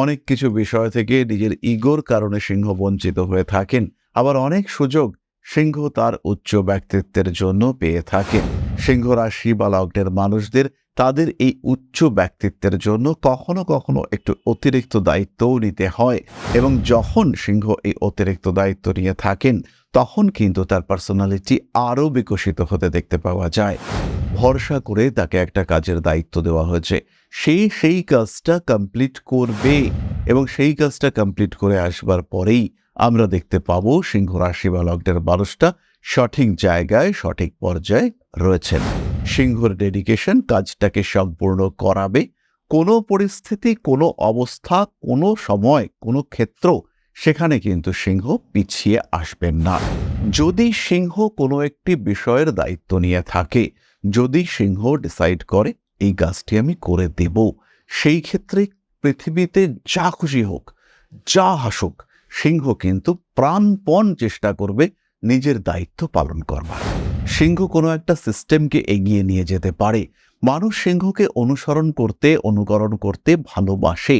অনেক কিছু বিষয় থেকে নিজের ইগোর কারণে সিংহ বঞ্চিত হয়ে থাকেন। আবার অনেক সুযোগ সিংহ তার উচ্চ ব্যক্তিত্বের জন্য পেয়ে থাকেন। সিংহ রাশি বা লগ্নের মানুষদের তাদের এই উচ্চ ব্যক্তিত্বের জন্য কখনো কখনো একটু অতিরিক্ত দায়িত্বও নিতে হয়, এবং যখন সিংহ এই অতিরিক্ত দায়িত্ব নিয়ে থাকেন তখন কিন্তু তার পার্সোনালিটি আরও বিকশিত হতে দেখতে পাওয়া যায়। ভরসা করে তাকে একটা কাজের দায়িত্ব দেওয়া হয়েছে, সেই কাজটা কমপ্লিট করবে, এবং সেই কাজটা কমপ্লিট করে আসবার পরেই আমরা দেখতে পাবো সিংহ রাশি বা লগ্নের মানুষটা সঠিক জায়গায় সঠিক পর্যায়ে রয়েছেন। সিংহর ডেডিকেশন কাজটাকে সম্পূর্ণ করাবে। কোনো পরিস্থিতি, কোনো অবস্থা, কোনো সময়, কোনো ক্ষেত্র, সেখানে কিন্তু সিংহ পিছিয়ে আসবেন না। যদি সিংহ কোনো একটি বিষয়ের দায়িত্ব নিয়ে থাকে, যদি সিংহ ডিসাইড করে এই কাজটি আমি করে দেব, সেই ক্ষেত্রে পৃথিবীতে যা খুশি হোক, যা হাসুক, সিংহ কিন্তু প্রাণপণ চেষ্টা করবে নিজের দায়িত্ব পালন করবার। সিংহ কোনো একটা সিস্টেমকে এগিয়ে নিয়ে যেতে পারে। মানুষ সিংহকে অনুসরণ করতে, অনুকরণ করতে ভালোবাসে।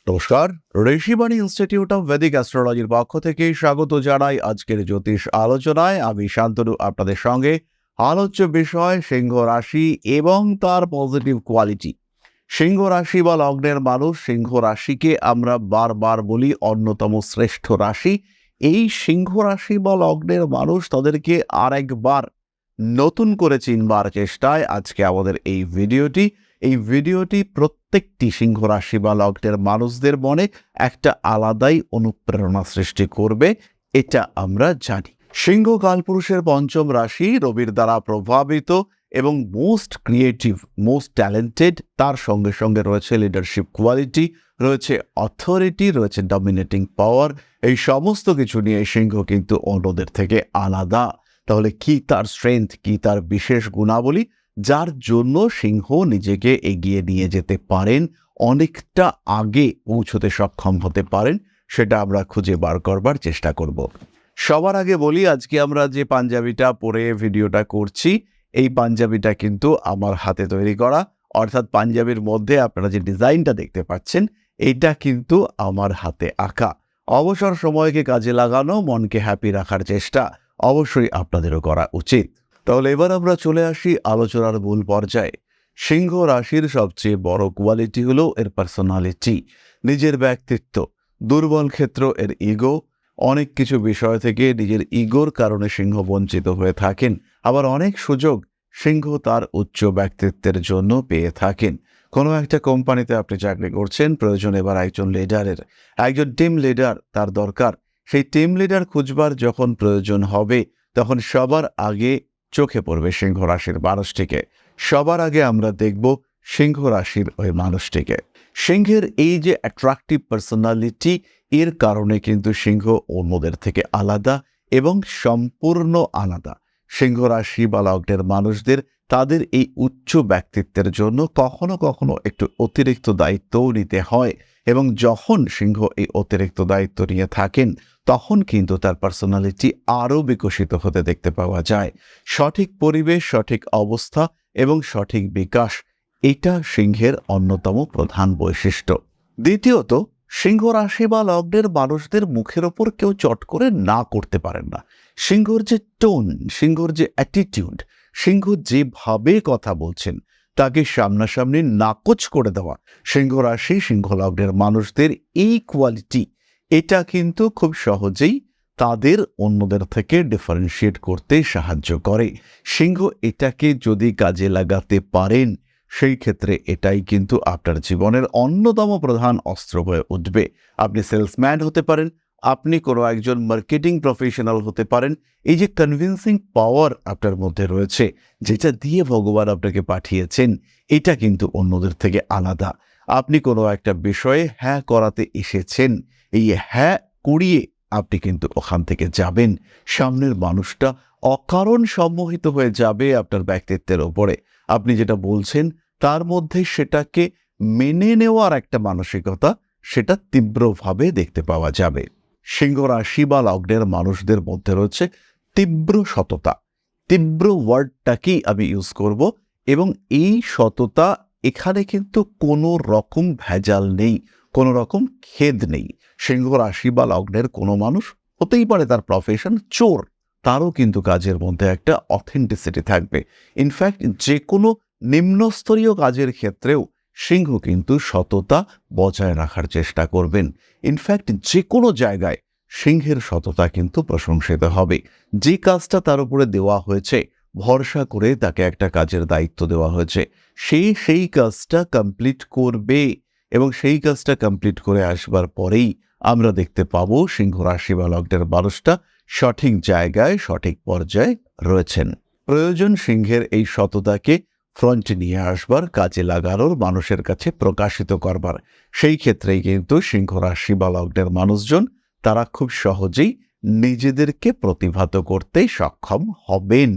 নমস্কার, ঋষিবাণী ইনস্টিটিউট অফ ভেদিক অ্যাস্ট্রোলজির পক্ষ থেকে স্বাগত জানাই আজকের জ্যোতিষ আলোচনায়। আমি শান্তনু আপনাদের সঙ্গে। আলোচ্য বিষয় সিংহ রাশি এবং তার পজিটিভ কোয়ালিটি। সিংহ রাশি বা লগ্নের মানুষ, সিংহ রাশিকে আমরা বারবার বলি অন্যতম শ্রেষ্ঠ রাশি। এই সিংহ রাশি বা লগ্নের মানুষ তাদেরকে আরেকবার নতুন করে চিনবার চেষ্টায় আজকে আমাদের এই ভিডিওটি প্রত্যেকটি সিংহ রাশি বা লগ্নের মানুষদের মনে একটা আলাদাই অনুপ্রেরণা সৃষ্টি করবে, এটা আমরা জানি। সিংহ কালপুরুষের পঞ্চম রাশি, রবির দ্বারা প্রভাবিত এবং মোস্ট ক্রিয়েটিভ, মোস্ট ট্যালেন্টেড। তার সঙ্গে সঙ্গে রয়েছে লিডারশিপ কোয়ালিটি, রয়েছে অথরিটি, রয়েছে ডমিনেটিং পাওয়ার। এই সমস্ত কিছু নিয়ে সিংহ কিন্তু অন্যদের থেকে আলাদা। তাহলে কি তার স্ট্রেংথ, কি তার বিশেষ গুণাবলী যার জন্য সিংহ নিজেকে এগিয়ে নিয়ে যেতে পারেন, অনেকটা আগে পৌঁছতে সক্ষম হতে পারেন, সেটা আমরা খুঁজে বার করবার চেষ্টা করব। সবার আগে বলি, আজকে আমরা যে পাঞ্জাবিটা পরে ভিডিওটা করছি, এই পাঞ্জাবিটা কিন্তু আমার হাতে তৈরি করা, অর্থাৎ পাঞ্জাবির মধ্যে আপনারা যে ডিজাইনটা দেখতে পাচ্ছেন এইটা কিন্তু আমার হাতে আঁকা। অবসর সময়কে কাজে লাগানো, মনকে হ্যাপি রাখার চেষ্টা অবশ্যই আপনাদেরও করা উচিত। তাহলে এবার আমরা চলে আসি আলোচনার মূল পর্যায়ে। সিংহ রাশির সবচেয়ে বড় কোয়ালিটি হলো এর পার্সোনালিটি, নিজের ব্যক্তিত্ব। দুর্বল ক্ষেত্র এর ইগো। অনেক কিছু বিষয় থেকে নিজের ইগোর কারণে সিংহ বঞ্চিত হয়ে থাকেন। আবার অনেক সুযোগ সিংহ তার উচ্চ ব্যক্তিত্বের জন্য পেয়ে থাকেন। কোনো একটা কোম্পানিতে আপনি চাকরি করছেন, প্রয়োজন এবার একজন লিডারের, একজন টিম লিডার তার দরকার। সেই টিম লিডার খুঁজবার যখন প্রয়োজন হবে, তখন সবার আগে চোখে পড়বে সিংহ রাশির মানুষটিকে। সবার আগে আমরা দেখব সিংহ রাশির ওই মানুষটিকে। সিংহের এই যে অ্যাট্রাকটিভ পার্সোনালিটি, এর কারণে কিন্তু সিংহ অন্যদের থেকে আলাদা এবং সম্পূর্ণ আলাদা। সিংহ রাশি বা লগ্নের মানুষদের তাদের এই উচ্চ ব্যক্তিত্বের জন্য কখনো কখনো একটু অতিরিক্ত দায়িত্বও নিতে হয়, এবং যখন সিংহ এই অতিরিক্ত দায়িত্ব নিয়ে থাকেন তখন কিন্তু তার পার্সোনালিটি আরও বিকশিত হতে দেখতে পাওয়া যায়। সঠিক পরিবেশ, সঠিক অবস্থা এবং সঠিক বিকাশ, এটা সিংহের অন্যতম প্রধান বৈশিষ্ট্য। দ্বিতীয়ত, সিংহ রাশি বা লগ্নের মানুষদের মুখের ওপর কেউ চট করে না করতে পারেন না। সিংহর যে টোন, সিংহর যে অ্যাটিটিউড, সিংহ যেভাবে কথা বলছেন তাকে সামনাসামনি নাকচ করে দেওয়া, সিংহ রাশি সিংহ লগ্নের মানুষদের এই কোয়ালিটি, এটা কিন্তু খুব সহজেই তাদের অন্যদের থেকে ডিফারেন্সিয়েট করতে সাহায্য করে। সিংহ এটাকে যদি কাজে লাগাতে পারেন, সেই ক্ষেত্রে এটাই কিন্তু আপনার জীবনের অন্যতম প্রধান অস্ত্র হয়ে উঠবে। আপনি সেলসম্যান হতে পারেন, আপনি কোনো একজন মার্কেটিং প্রফেশনাল হতে পারেন। এই যে কনভিন্সিং পাওয়ার আপনার মধ্যে রয়েছে, যেটা দিয়ে ভগবান আপনাকে পাঠিয়েছেন, এটা কিন্তু অন্যদের থেকে আলাদা। আপনি কোনো একটা বিষয়ে হ্যাঁ করাতে এসেছেন, এই হ্যাঁ করিয়ে আপনি কিন্তু ওখান থেকে যাবেন। সামনের মানুষটা অকারণ সম্মোহিত হয়ে যাবে আপনার ব্যক্তিত্বের ওপরে। আপনি যেটা বলছেন তার মধ্যে সেটাকে মেনে নেওয়ার একটা মানসিকতা, সেটা তীব্রভাবে দেখতে পাওয়া যাবে। সিংহ রাশি বা লগ্নের মানুষদের মধ্যে রয়েছে তীব্র সততা। তীব্র ওয়ার্ডটাকেই আমি ইউজ করব, এবং এই সততা, এখানে কিন্তু কোনো রকম ভেজাল নেই, কোনো রকম খেদ নেই। সিংহ রাশি বা লগ্নের কোনো মানুষ হতেই পারে তার প্রফেশন চোর, তারও কিন্তু কাজের মধ্যে একটা অথেন্টিসিটি থাকবে। ইনফ্যাক্ট যে কোনো নিম্নস্তরীয় কাজের ক্ষেত্রেও সিংহ কিন্তু সততা বজায় রাখার চেষ্টা করবেন। ইনফ্যাক্ট যে কোনো জায়গায় সিংহের সততা কিন্তু প্রশংসিত হবে। যে কাজটা তার উপরে দেওয়া হয়েছে, ভরসা করে তাকে একটা কাজের দায়িত্ব দেওয়া হয়েছে, সেই কাজটা কমপ্লিট করবে, এবং সেই কাজটা কমপ্লিট করে আসবার পরেই আমরা দেখতে পাবো সিংহ রাশি বা লগ্নের মানুষটা সঠিক জায়গায় সঠিক পর্যায়ে রয়েছেন। প্রয়োজন সিংহের এই সততাকে ফ্রন্টে নিয়ে আসবার, কাজে লাগানোর, মানুষের কাছে প্রকাশিত করবার। সেই ক্ষেত্রেই কিন্তু সিংহ রাশি বা লগ্নের মানুষজন তারা খুব সহজেই নিজেদেরকে প্রতিভাত করতে সক্ষম হবেন।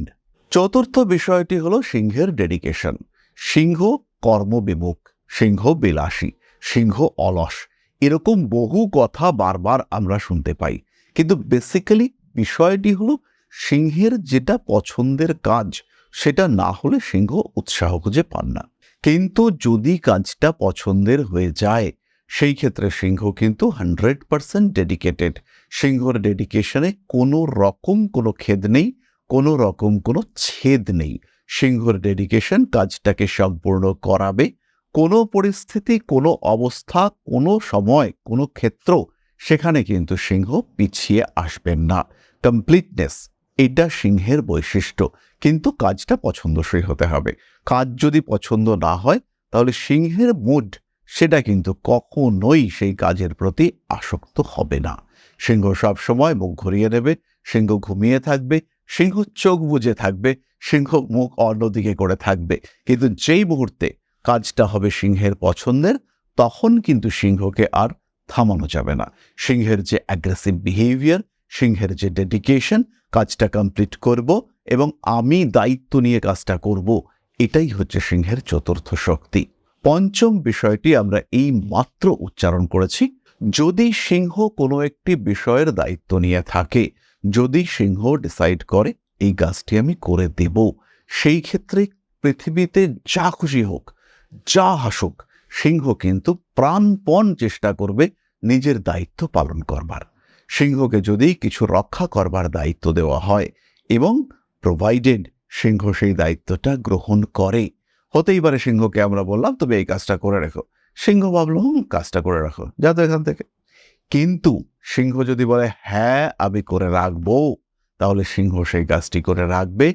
চতুর্থ বিষয়টি হলো সিংহের ডেডিকেশন। সিংহ কর্মবিমুখ, সিংহ বিলাসী, সিংহ অলস, এরকম বহু কথা বারবার আমরা শুনতে পাই। কিন্তু বেসিক্যালি বিষয়টি হলো সিংহের যেটা পছন্দের কাজ, সেটা না হলে সিংহ উৎসাহ খুঁজে পান না। কিন্তু যদি কাজটা পছন্দের হয়ে যায়, সেই ক্ষেত্রে সিংহ কিন্তু 100% ডেডিকেটেড। সিংহর ডেডিকেশনে কোনো রকম কোনো খেদ নেই, কোনো রকম কোনো ছেদ নেই। সিংহর ডেডিকেশন কাজটাকে সম্পূর্ণ করাবে। কোনো পরিস্থিতি, কোনো অবস্থা, কোনো সময়, কোনো ক্ষেত্র, সেখানে কিন্তু সিংহ পিছিয়ে আসবেন না। কমপ্লিটনেস, এটা সিংহের বৈশিষ্ট্য, কিন্তু কাজটা পছন্দসই হতে হবে। কাজ যদি পছন্দ না হয়, তাহলে সিংহের মুড সেটা কিন্তু কখনোই সেই কাজের প্রতি আসক্ত হবে না। সিংহ সবসময় মুখ ঘুরিয়ে নেবে, সিংহ ঘুমিয়ে থাকবে, সিংহ চোখ বুজে থাকবে, সিংহ মুখ অন্যদিকে করে থাকবে। কিন্তু যেই মুহূর্তে কাজটা হবে সিংহের পছন্দের, তখন কিন্তু সিংহকে আর থামানো যাবে না। সিংহের যে অ্যাগ্রেসিভ বিহেভিয়ার, সিংহের যে ডেডিকেশন, কাজটা কমপ্লিট করব এবং আমি দায়িত্ব নিয়ে কাজটা করব, এটাই হচ্ছে সিংহের চতুর্থ শক্তি। পঞ্চম বিষয়টি আমরা এই মাত্র উচ্চারণ করেছি। যদি সিংহ কোনো একটি বিষয়ের দায়িত্ব নিয়ে থাকে, যদি সিংহ ডিসাইড করে এই কাজটি আমি করে দেব, সেই ক্ষেত্রে পৃথিবীতে যা খুশি হোক, যা হাসুক, সিংহ কিন্তু প্রাণপণ চেষ্টা করবে নিজের দায়িত্ব পালন করবার। সিংহকে যদি কিছু রক্ষা করবার দায়িত্ব দেওয়া হয়, এবং প্রোভাইডেড সিংহ সেই দায়িত্বটা গ্রহণ করে, হতেই পারে সিংহকে আমরা বললাম তুমি এই কাজটা করে রাখো, সিংহ ভাবলো কাজটা করে রাখো, যা তো এখান থেকে। কিন্তু সিংহ যদি বলে হ্যাঁ আমি করে রাখবো, তাহলে সিংহ সেই কাজটি করে রাখবে।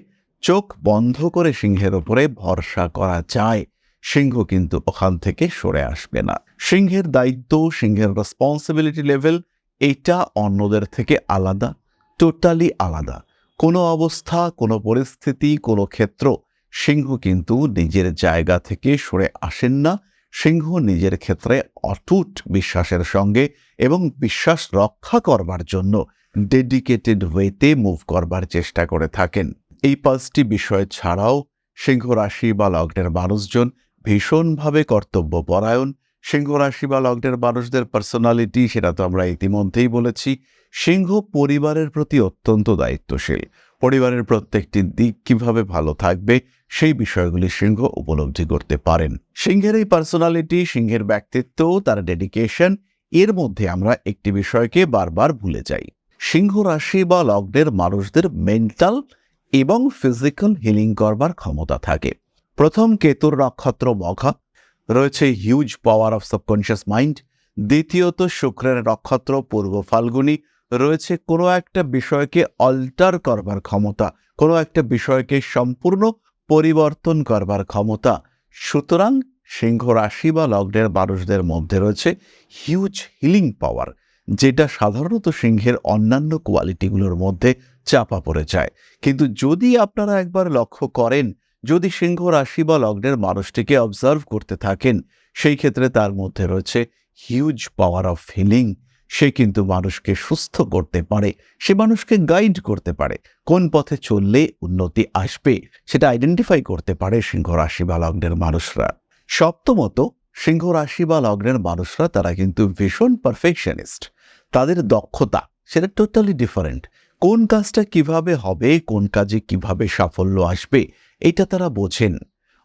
চোখ বন্ধ করে সিংহের ওপরে ভরসা করা যায়, সিংহ কিন্তু ওখান থেকে সরে আসবে না। সিংহের দায়িত্ব, সিংহের রেসপন্সিবিলিটি লেভেল, এটা অন্যদের থেকে আলাদা, টোটালি আলাদা। কোনো অবস্থা, কোনো পরিস্থিতি, কোনো ক্ষেত্র সিংহ কিন্তু নিজের জায়গা থেকে সরে আসেন না। সিংহ নিজের ক্ষেত্রে অটুট বিশ্বাসের সঙ্গে এবং বিশ্বাস রক্ষা করবার জন্য ডেডিকেটেড ওয়েতে মুভ করবার চেষ্টা করে থাকেন। এই পাঁচটি বিষয় ছাড়াও সিংহ রাশি বা লগ্নের মানুষজন ভীষণভাবে কর্তব্যপরায়ণ। সিংহ রাশি বা লগ্নের মানুষদের পার্সোনালিটি, সেটা তো আমরা ইতিমধ্যেই বলেছি। সিংহ পরিবারের প্রতি অত্যন্ত দায়িত্বশীল। পরিবারের প্রত্যেকটি দিক কিভাবে ভালো থাকবে, সেই বিষয়গুলি সিংহ উপলব্ধি করতে পারেন। সিংহের এই পার্সোনালিটি, সিংহের ব্যক্তিত্ব, তার ডেডিকেশন, এর মধ্যে আমরা একটি বিষয়কে বারবার ভুলে যাই। সিংহ রাশি বা লগ্নের মানুষদের মেন্টাল এবং ফিজিক্যাল হিলিং করবার ক্ষমতা থাকে। প্রথম কেতুর নক্ষত্র মঘা, রয়েছে huge power of subconscious mind. দ্বিতীয়ত শুক্রের নক্ষত্র পূর্ব ফাল্গুনী, রয়েছে কোনো একটা বিষয়কে অল্টার করবার ক্ষমতা, কোনো একটা বিষয়কে সম্পূর্ণ পরিবর্তন করবার ক্ষমতা। সুতরাং সিংহ রাশি বা লগ্নের মানুষদের মধ্যে রয়েছে হিউজ হিলিং পাওয়ার, যেটা সাধারণত সিংহের অন্যান্য কোয়ালিটিগুলোর মধ্যে চাপা পড়ে যায়। কিন্তু যদি আপনারা একবার লক্ষ্য করেন, যদি সিংহ রাশি বা লগ্নের মানুষটিকে অবজার্ভ করতে থাকেন, সেই ক্ষেত্রে তার মধ্যে রয়েছে হিউজ পাওয়ার অফ হিলিং। সে কিন্তু মানুষকে সুস্থ করতে পারে, সে মানুষকে গাইড করতে পারে, কোন পথে চললে উন্নতি আসবে সেটা আইডেন্টিফাই করতে পারে সিংহ রাশি বা লগ্নের মানুষরা। সপ্তমত, সিংহ রাশি বা লগ্নের মানুষরা তারা কিন্তু ভীষণ পারফেকশনিস্ট। তাদের দক্ষতা সেটা টোটালি ডিফারেন্ট। কোন কাজটা কিভাবে হবে, কোন কাজে কিভাবে সাফল্য আসবে, এটা তারা বোঝেন।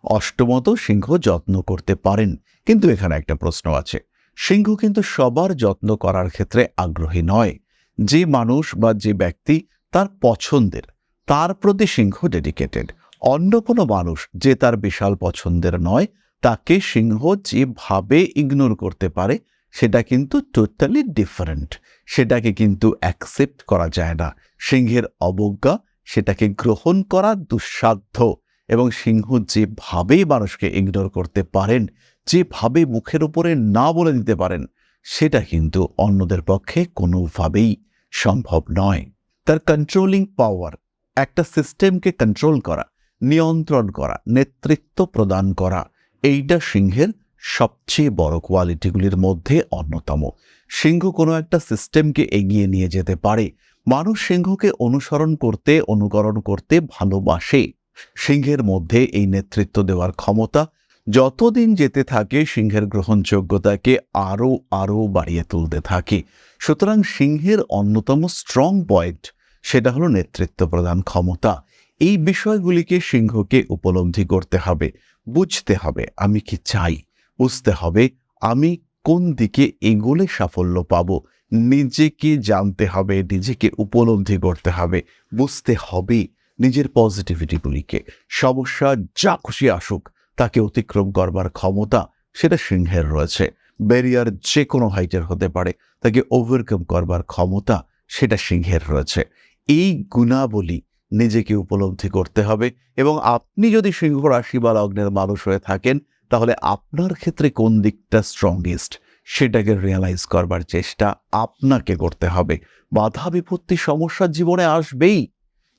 অষ্টমত, সিংহ যত্ন করতে পারেন, কিন্তু এখানে একটা প্রশ্ন আছে। সিংহ কিন্তু সবার যত্ন করার ক্ষেত্রে আগ্রহী নয়। যে মানুষ বা যে ব্যক্তি তার পছন্দের, তার প্রতি সিংহ ডেডিকেটেড। অন্য কোনো মানুষ যে তার বিশাল পছন্দের নয়, তাকে সিংহ যেভাবে ইগনোর করতে পারে সেটা কিন্তু টোটালি ডিফারেন্ট। সেটাকে কিন্তু অ্যাকসেপ্ট করা যায় না। সিংহের অবজ্ঞা সেটাকে গ্রহণ করা দুঃসাধ্য। এবং সিংহ যেভাবে মানুষকে ইগনোর করতে পারেন, যেভাবে মুখের উপরে না বলে দিতে পারেন, সেটা কিন্তু অন্যদের পক্ষে কোনোভাবেই সম্ভব নয়। তার কন্ট্রোলিং পাওয়ার, একটা সিস্টেমকে কন্ট্রোল করা, নিয়ন্ত্রণ করা, নেতৃত্ব প্রদান করা, এইটা সিংহের সবচেয়ে বড় কোয়ালিটিগুলির মধ্যে অন্যতম। সিংহ কোনো একটা সিস্টেমকে এগিয়ে নিয়ে যেতে পারে। মানুষ সিংহকে অনুসরণ করতে, অনুকরণ করতে ভালোবাসে। সিংহের মধ্যে এই নেতৃত্ব দেওয়ার ক্ষমতা যতদিন যেতে থাকে সিংহের গ্রহণযোগ্যতাকে আরও আরও বাড়িয়ে তুলতে থাকে। সুতরাং সিংহের অন্যতম স্ট্রং পয়েন্ট সেটা হলো নেতৃত্ব প্রদান ক্ষমতা। এই বিষয়গুলিকে সিংহকে উপলব্ধি করতে হবে, বুঝতে হবে আমি কি চাই, বুঝতে হবে আমি কোন দিকে এগোলে সাফল্য পাব। নিজেকে জানতে হবে, নিজেকে উপলব্ধি করতে হবে, বুঝতে হবে নিজের পজিটিভিটিগুলিকে। সমস্যা যা খুশি আসুক তাকে অতিক্রম করবার ক্ষমতা সেটা সিংহের রয়েছে। ব্যারিয়ার যে কোনো হাইটের হতে পারে, তাকে ওভারকাম করবার ক্ষমতা সেটা সিংহের রয়েছে। এই গুণাবলী নিজেকে উপলব্ধি করতে হবে। এবং আপনি যদি সিংহ রাশি বা লগ্নের মানুষ হয়ে থাকেন, তাহলে আপনার ক্ষেত্রে কোন দিকটা স্ট্রংগেস্ট সেটাকে রিয়ালাইজ করবার চেষ্টা আপনাকে করতে হবে। বাধা বিপত্তি সমস্যার জীবনে আসবেই,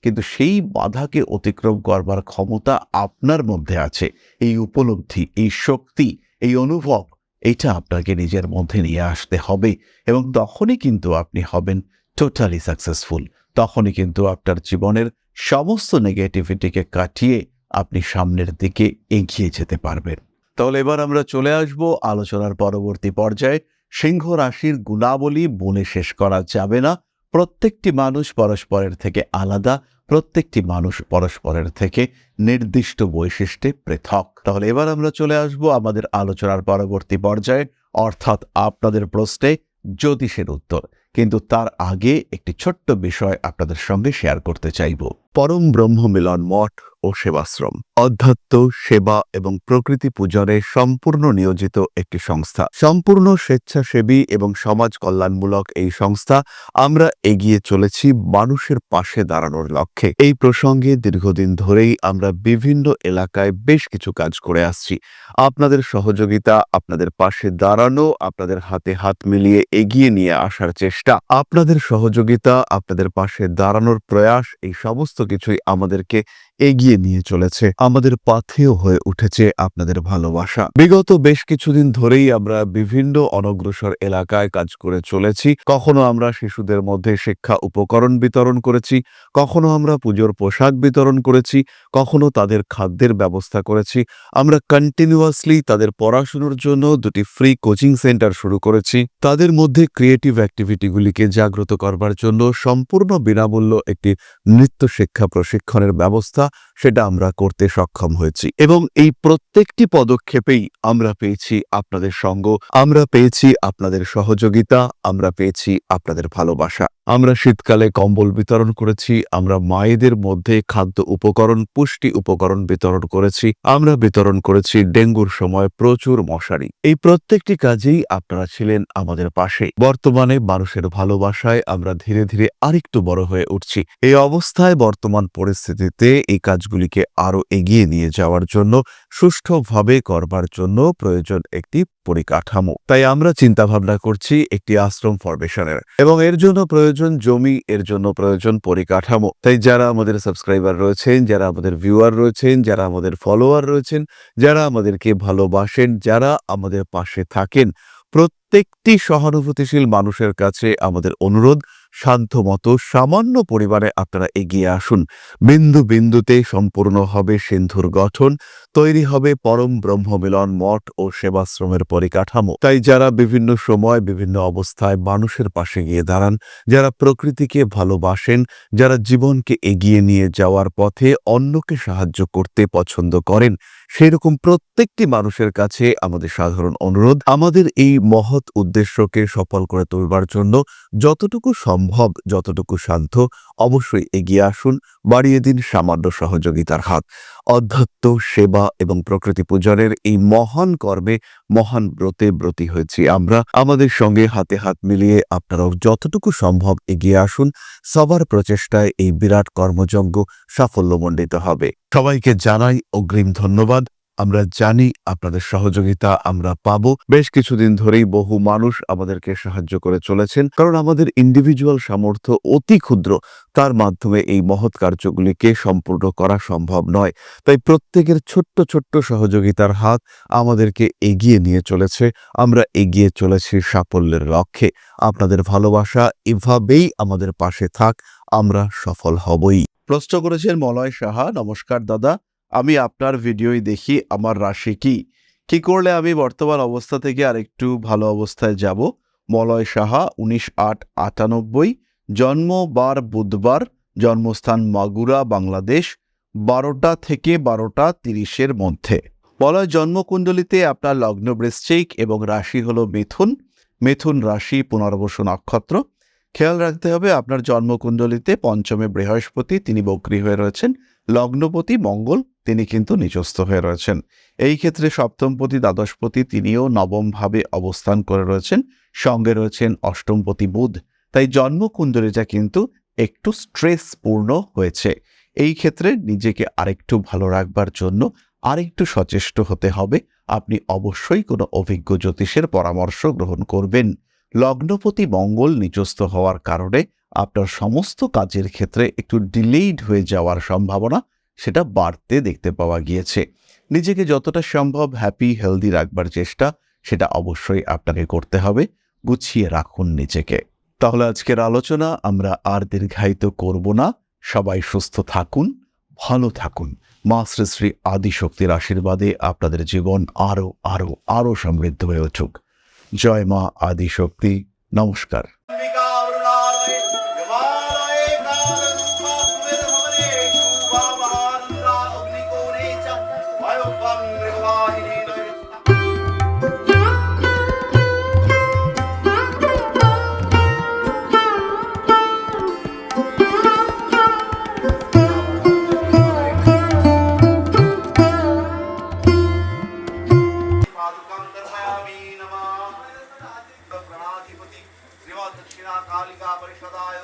কিন্তু সেই বাধাকে অতিক্রম করবার ক্ষমতা আপনার মধ্যে আছে। এই উপলব্ধি, এই শক্তি, এই অনুভব, এটা আপনাকে নিজের মধ্যে নিয়ে আসতে হবে। এবং তখনই কিন্তু আপনি হবেন টোটালি সাকসেসফুল। তখনই কিন্তু আপনার জীবনের সমস্ত নেগেটিভিটিকে কাটিয়ে আপনি সামনের দিকে এগিয়ে যেতে পারবেন। তাহলে এবার আমরা চলে আসব আলোচনার পরবর্তী পর্যায়ে। সিংহ রাশির গুণাবলী বলে শেষ করা যাবে না। প্রত্যেকটি মানুষ পরস্পরের থেকে আলাদা, প্রত্যেকটি মানুষ পরস্পরের থেকে নির্দিষ্ট বৈশিষ্ট্যে পৃথক। তাহলে এবার আমরা চলে আসব আমাদের আলোচনার পরবর্তী পর্যায়ে, অর্থাৎ আপনাদের প্রশ্নে জ্যোতিষের উত্তর। কিন্তু তার আগে একটি ছোট্ট বিষয় আপনাদের সঙ্গে শেয়ার করতে চাইব। পরম ব্রহ্ম মিলন মঠ ও সেবাশ্রম অধ্যাত্ম, সেবা এবং প্রকৃতি পূজনে সম্পূর্ণ নিয়োজিত একটি সংস্থা। সম্পূর্ণ স্বেচ্ছাসেবী এবং সমাজ কল্যাণমূলক এই সংস্থা আমরা এগিয়ে চলেছি মানুষের পাশে দাঁড়ানোর লক্ষ্যে। এই প্রসঙ্গে দীর্ঘদিন ধরেই আমরা বিভিন্ন এলাকায় বেশ কিছু কাজ করে আসছি। আপনাদের সহযোগিতা, আপনাদের পাশে দাঁড়ানো, আপনাদের হাতে হাত মিলিয়ে এগিয়ে নিয়ে আসার চেষ্টা, আপনাদের সহযোগিতা, আপনাদের পাশে দাঁড়ানোর প্রয়াস, এই সমস্ত কিছুই আমাদেরকে এগিয়ে নিয়ে চলেছে। আমাদের পাথেয় হয়ে উঠেছে আপনাদের ভালোবাসা। বিগত বেশ কিছুদিন ধরেই আমরা বিভিন্ন অনগ্রসর এলাকায় কাজ করে চলেছি। কখনো আমরা শিশুদের মধ্যে শিক্ষা উপকরণ বিতরণ করেছি, কখনো আমরা পুজোর পোশাক বিতরণ করেছি, কখনো তাদের খাদ্যের ব্যবস্থা করেছি। আমরা কন্টিনিউয়াসলি তাদের পড়াশোনার জন্য 2টি ফ্রি কোচিং সেন্টার শুরু করেছি। তাদের মধ্যে ক্রিয়েটিভ অ্যাক্টিভিটিগুলিকে জাগ্রত করবার জন্য সম্পূর্ণ বিনামূল্য একটি নৃত্য শিক্ষা প্রশিক্ষণের ব্যবস্থা সেটা আমরা করতে সক্ষম হয়েছি। এবং এই প্রত্যেকটি পদক্ষেপেই আমরা পেয়েছি আপনাদের সঙ্গ, আমরা পেয়েছি আপনাদের সহযোগিতা, আমরা পেয়েছি আপনাদের ভালোবাসা। আমরা শীতকালে কম্বল বিতরণ করেছি, আমরা মায়েদের মধ্যে খাদ্য উপকরণ, পুষ্টি উপকরণ বিতরণ করেছি, আমরা বিতরণ করেছি ডেঙ্গুর সময় প্রচুর মশারি। এই প্রত্যেকটি কাজেই আপনারা ছিলেন আমাদের পাশে। বর্তমানে মানুষের ভালোবাসায় আমরা ধীরে ধীরে আরেকটু বড় হয়ে উঠছি। এই অবস্থায় বর্তমান পরিস্থিতিতে এই কাজগুলিকে আরো এগিয়ে নিয়ে যাওয়ার জন্য, সুষ্ঠুভাবে করবার জন্য প্রয়োজন একটি পরিকাঠামো। তাই আমরা চিন্তা ভাবনা করছি একটি আশ্রম ফরমেশনের, এবং এর জন্য প্রয়োজন জমি, এর জন্য প্রয়োজন পরিকাঠামো। তাই যারা আমাদের সাবস্ক্রাইবার রয়েছেন, যারা আমাদের ভিউয়ার রয়েছেন, যারা আমাদের ফলোয়ার রয়েছেন, যারা আমাদেরকে ভালোবাসেন, যারা আমাদের পাশে থাকেন, প্রত্যেকটি সহানুভূতিশীল মানুষের কাছে আমাদের অনুরোধ, সাধ্যমতো সামান্য পরিমাণে আপনারা এগিয়ে আসুন। বিন্দু বিন্দুতে সম্পূর্ণ হবে সিন্ধুর গঠন, তৈরি হবে পরম ব্রহ্মমিলন মঠ ও সেবাশ্রমের পরিকাঠামো। তাই যারা বিভিন্ন সময় বিভিন্ন অবস্থায় মানুষের পাশে গিয়ে দাঁড়ান, যারা প্রকৃতিকে ভালোবাসেন, যারা জীবনকে এগিয়ে নিয়ে যাওয়ার পথে অন্যকে সাহায্য করতে পছন্দ করেন, সেরকম প্রত্যেকটি মানুষের কাছে আমাদের সাধারণ অনুরোধ, আমাদের এই মহৎ উদ্দেশ্যকে সফল করে তুলবার জন্য যতটুকু সম্ভব, যতটুকু সাধ্য, অবশ্যই এগিয়ে আসুন, বাড়িয়ে দিন সামান্য সহযোগিতার হাত। অধ্যাত্ম, সেবা এবং প্রকৃতি পূজনের এই মহান কর্মে, মহান ব্রতে ব্রতী হয়েছি আমরা। আমাদের সঙ্গে হাতে হাত মিলিয়ে আপনারাও যতটুকু সম্ভব এগিয়ে আসুন। সবার প্রচেষ্টায় এই বিরাট কর্মযজ্ঞ সাফল্যমণ্ডিত হবে। সবাইকে জানাই অগ্রিম ধন্যবাদ। আমরা জানি আপনাদের সহযোগিতা আমরা পাবো। বেশ কিছুদিন ধরেই বহু মানুষ আমাদেরকে সাহায্য করে চলেছেন, কারণ আমাদের ইন্ডিভিজুয়াল সামর্থ্য অতি ক্ষুদ্র, তার মাধ্যমে এই মহৎ কার্যগুলিকে সম্পূর্ণ করা সম্ভব নয়। তাই প্রত্যেকের ছোট্ট ছোট্ট সহযোগিতার হাত আমাদেরকে এগিয়ে নিয়ে চলেছে। আমরা এগিয়ে চলেছি সাফল্যের লক্ষ্যে। আপনাদের ভালোবাসা এভাবেই আমাদের পাশে থাক, আমরা সফল হবই। প্রশ্ন করেছেন মলয় সাহা। নমস্কার দাদা, আমি আপনার ভিডিওই দেখি, আমার রাশি কি করলে আমি বর্তমান অবস্থা থেকে আরেকটু ভালো অবস্থায় যাব? মলয় সাহা, 19/8/98, জন্মবার বুধবার, জন্মস্থান মাগুরা, বাংলাদেশ, 12টা থেকে 12টা 30-এর মধ্যে। মলয় জন্মকুণ্ডলিতে আপনার লগ্ন বৃশ্চিক এবং রাশি হল মিথুন। মিথুন রাশি, পুনর্বসু নক্ষত্র। খেয়াল রাখতে হবে আপনার জন্মকুণ্ডলিতে পঞ্চমে বৃহস্পতি, তিনি বক্রী হয়ে রয়েছেন। লগ্নপতি মঙ্গল, তিনি কিন্তু নিচস্থ হয়ে রয়েছেন। এই ক্ষেত্রে সপ্তমপতি, দ্বাদশপতি, তিনিও নবমভাবে অবস্থান করে রয়েছেন। সঙ্গে রয়েছেন অষ্টমপতি বুধ। তাই জন্মকুণ্ডলীটা কিন্তু একটু স্ট্রেসপূর্ণ হয়েছে। এই ক্ষেত্রে নিজেকে আরেকটু ভালো রাখবার জন্য আরেকটু সচেষ্ট হতে হবে। আপনি অবশ্যই কোনো অভিজ্ঞ জ্যোতিষের পরামর্শ গ্রহণ করবেন। লগ্নপতি মঙ্গল নিচস্থ হওয়ার কারণে আপনার সমস্ত কাজের ক্ষেত্রে একটু ডিলেইড হয়ে যাওয়ার সম্ভাবনা, সেটা বাড়তে দেখতে পাওয়া গিয়েছে। নিজেকে যতটা সম্ভব হ্যাপি, হেলদি রাখবার চেষ্টা, সেটা অবশ্যই আপনাকে করতে হবে। গুছিয়ে রাখুন নিজেকে। তাহলে আজকের আলোচনা আমরা আর দীর্ঘায়িত করব না। সবাই সুস্থ থাকুন, ভালো থাকুন। মা শ্রী শ্রী আদিশক্তির আশীর্বাদে আপনাদের জীবন আরো আরো আরো সমৃদ্ধ হয়ে উঠুক। জয় মা আদিশক্তি। নমস্কার। दक्षिणा कालिका परिषदाय